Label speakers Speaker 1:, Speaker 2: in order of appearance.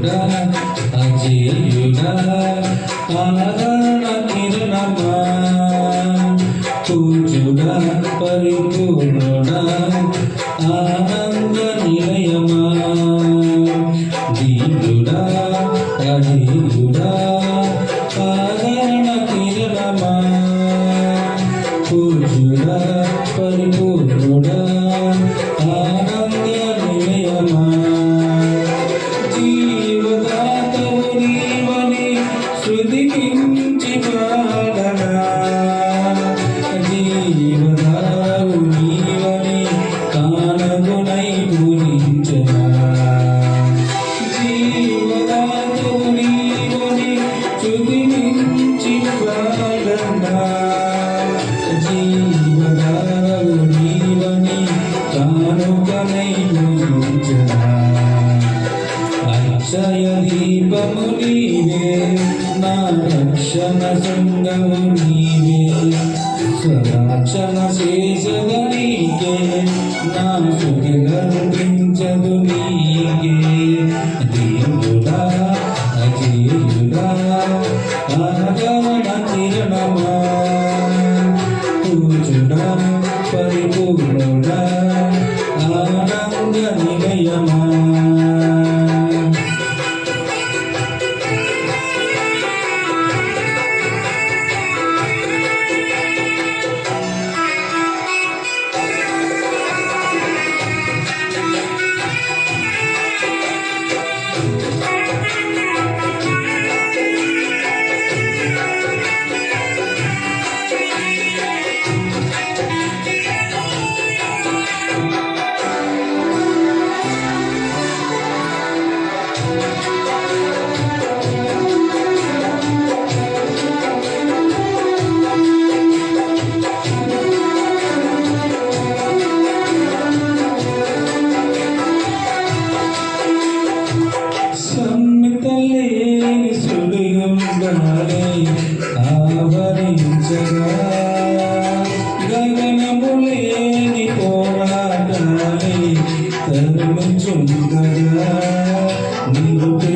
Speaker 1: పూర్ణుడా అజేయుడా ఆదరణ కిరణమా పూజుడా పరిపూర్ణుడా ఆనంద నిలయమా దీనుడా అజేయుడా ఆదరణ కిరణమా పూజుడా పరిపూర్ణుడా ఆనంద నిలయమా జీవదాతవు నీవని శృతి మించి పాడనా జీవదాతవు నీవని కానగునై పూజించనా జీవదాతవు నీవని శృతి మించి పాడనా జీవదాతవు నీవని కానుకనై పూజించనా అక్షయ దీపము నీవే నా రక్షణ శృంగము నీవే స్వరక్షణ శేషద నీకే నా శృతి గర్వించదు నీకే దేవుడా అజేయుడా ఆదరణ కిరణమా పూజుడా పరిపూర్ణుడా ఆనంద నిలయమా సమ్మితలేని సుడిగుండాలే ఆవరించగా గగనములేని పోరాటాలే తరుముచుండగా నిరుపేదల